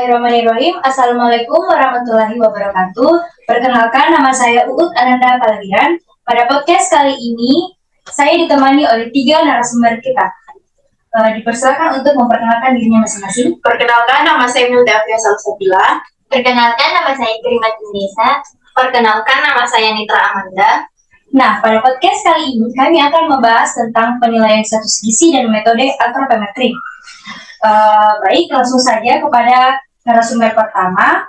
Bismillahirrahmanirrahim. Assalamualaikum warahmatullahi wabarakatuh. Perkenalkan, nama saya Uut Ananda Palagiran. Pada podcast kali ini, saya ditemani oleh 3 narasumber kita. Dipersilakan untuk memperkenalkan dirinya masing-masing. Perkenalkan, nama saya Milda Afia Salsabila. Perkenalkan, nama saya Kerimat Indonesia. Perkenalkan, nama saya Nitra Amanda. Nah, pada podcast kali ini kami akan membahas tentang penilaian status gizi dan metode antropometri. Baik, langsung saja kepada narasumber pertama.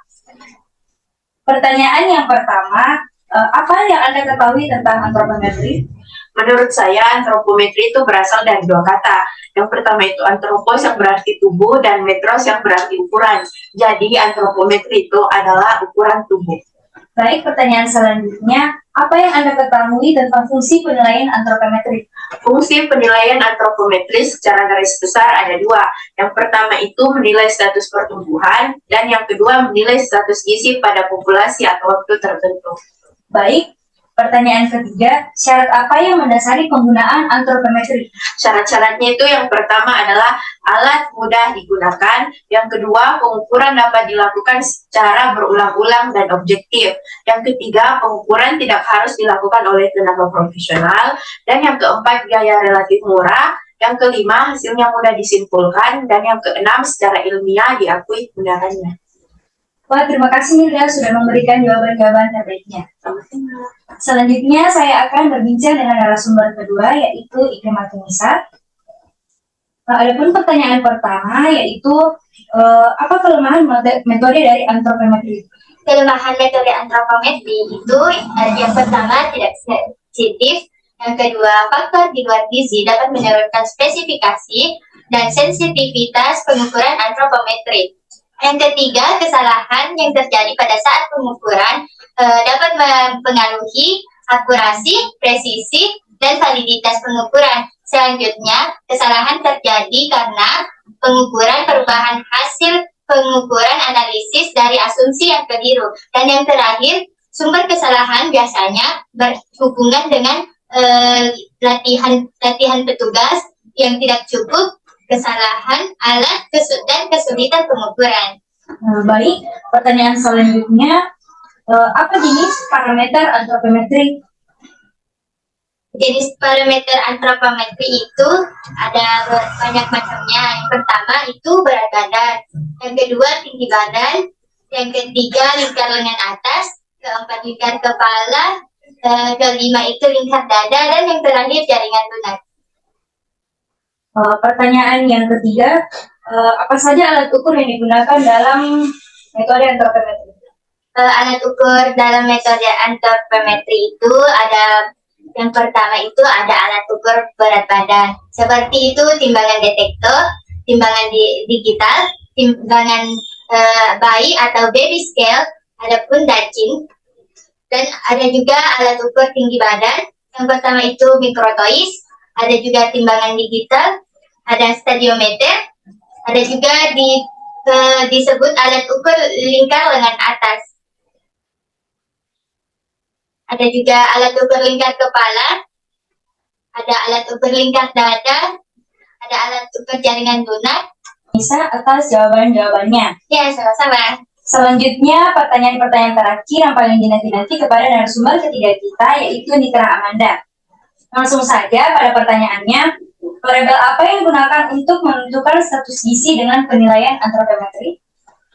Pertanyaan yang pertama, apa yang Anda ketahui tentang antropometri? Menurut saya, antropometri itu berasal dari 2 kata. Yang pertama itu antropos yang berarti tubuh dan metros yang berarti ukuran. Jadi antropometri itu adalah ukuran tubuh. Baik, pertanyaan selanjutnya, apa yang Anda ketahui tentang fungsi penilaian antropometri? Fungsi penilaian antropometri secara garis besar ada 2. Yang pertama itu menilai status pertumbuhan, dan yang kedua menilai status gizi pada populasi atau waktu tertentu. Baik, pertanyaan ketiga, syarat apa yang mendasari penggunaan antropometri? Syarat-syaratnya itu yang pertama adalah alat mudah digunakan, yang kedua pengukuran dapat dilakukan secara berulang-ulang dan objektif, yang ketiga pengukuran tidak harus dilakukan oleh tenaga profesional, dan yang keempat biaya relatif murah, yang kelima hasilnya mudah disimpulkan, dan yang keenam secara ilmiah diakui kebenarannya. Wah, terima kasih Milda sudah memberikan jawaban-jawaban terbaiknya. Selanjutnya saya akan berbincang dengan narasumber kedua, yaitu Ikrimat Nisa. Adapun pertanyaan pertama, yaitu apa kelemahan metode dari antropometri? Kelemahan metode antropometri itu yang pertama tidak sensitif, yang kedua faktor di luar gizi dapat menurunkan spesifikasi dan sensitivitas pengukuran antropometri. Yang ketiga, kesalahan yang terjadi pada saat pengukuran dapat mempengaruhi akurasi, presisi, dan validitas pengukuran. Selanjutnya, kesalahan terjadi karena pengukuran perubahan hasil pengukuran analisis dari asumsi yang keliru. Dan yang terakhir, sumber kesalahan biasanya berhubungan dengan latihan petugas yang tidak cukup, kesalahan alat, dan kesulitan pengukuran. Baik, pertanyaan selanjutnya, apa jenis parameter antropometri? Jenis parameter antropometri itu ada banyak macamnya. Yang pertama itu berat badan, yang kedua tinggi badan, yang ketiga lingkar lengan atas, keempat lingkar kepala, kelima itu lingkar dada, dan yang terakhir jaringan lunak. Pertanyaan yang ketiga, apa saja alat ukur yang digunakan dalam metode antropometri? Alat ukur dalam metode antropometri itu ada, yang pertama itu ada alat ukur berat badan, seperti itu timbangan detektor, timbangan digital, timbangan bayi atau baby scale, adapun dacin, dan ada juga alat ukur tinggi badan, yang pertama itu mikrotois, ada juga timbangan digital, ada stadiometer, ada juga disebut alat ukur lingkar lengan atas. Ada juga alat ukur lingkar kepala, ada alat ukur lingkar dada, ada alat ukur jaringan lunak. Bisa atas jawaban-jawabannya. Ya, sama-sama. Selanjutnya, pertanyaan-pertanyaan terakhir yang paling dinanti-nanti kepada narasumber ketiga kita, yaitu Nitra Amanda. Langsung saja pada pertanyaannya, variabel apa yang digunakan untuk menentukan status gizi dengan penilaian antropometri?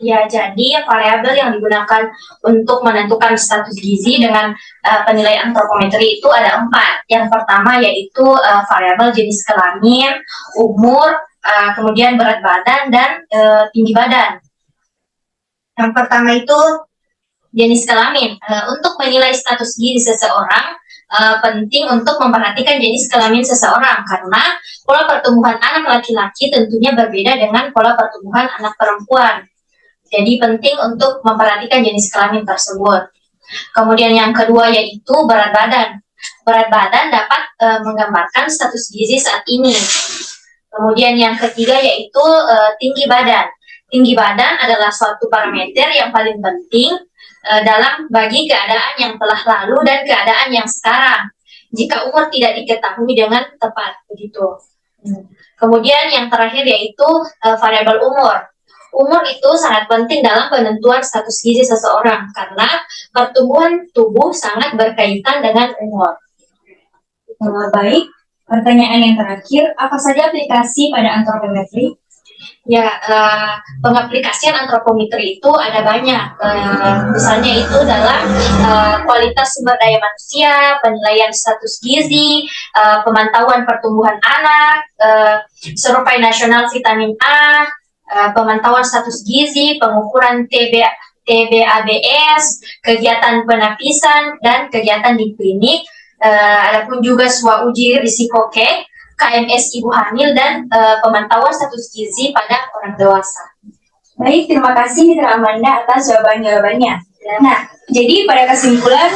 Ya, jadi variabel yang digunakan untuk menentukan status gizi dengan penilaian antropometri itu ada 4. Yang pertama yaitu variabel jenis kelamin, umur, kemudian berat badan, dan tinggi badan. Yang pertama itu jenis kelamin. Untuk menilai status gizi seseorang, penting untuk memperhatikan jenis kelamin seseorang karena pola pertumbuhan anak laki-laki tentunya berbeda dengan pola pertumbuhan anak perempuan. Jadi penting untuk memperhatikan jenis kelamin tersebut. Kemudian yang kedua yaitu berat badan. Berat badan dapat menggambarkan status gizi saat ini. Kemudian yang ketiga yaitu tinggi badan. Tinggi badan adalah suatu parameter yang paling penting dalam bagi keadaan yang telah lalu dan keadaan yang sekarang. Jika umur tidak diketahui dengan tepat, begitu. Kemudian yang terakhir yaitu variabel umur. Umur itu sangat penting dalam penentuan status gizi seseorang karena pertumbuhan tubuh sangat berkaitan dengan umur. Baik, pertanyaan yang terakhir, apa saja aplikasi pada antropometri? Ya, pengaplikasian antropometri itu ada banyak. Misalnya itu dalam kualitas sumber daya manusia, penilaian status gizi, pemantauan pertumbuhan anak, survei nasional vitamin A, pemantauan status gizi, pengukuran TBABS, kegiatan penapisan, dan kegiatan di klinik. Adapun juga uji risiko KMS ibu hamil dan pemantauan status gizi pada orang dewasa. Baik, terima kasih Mitra Amanda atas jawaban-jawabannya. Nah, jadi pada kesimpulan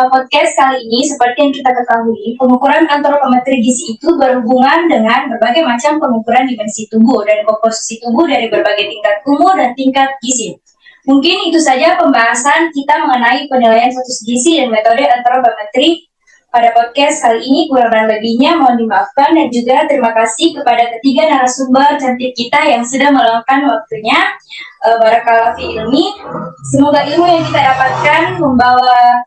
podcast kali ini, seperti yang kita ketahui, pengukuran antropometri gizi itu berhubungan dengan berbagai macam pengukuran dimensi tubuh dan komposisi tubuh dari berbagai tingkat umur dan tingkat gizi. Mungkin itu saja pembahasan kita mengenai penilaian status gizi dan metode antropometri pada podcast kali ini. Kurang dan lebihnya mohon dimaafkan, dan juga terima kasih kepada ketiga narasumber cantik kita yang sudah meluangkan waktunya. Barakallahu fi ilmi. Semoga ilmu yang kita dapatkan membawa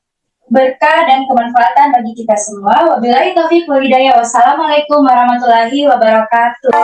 berkah dan kemanfaatan bagi kita semua. Wabillahi taufiq wal hidayah. Wassalamualaikum warahmatullahi wabarakatuh.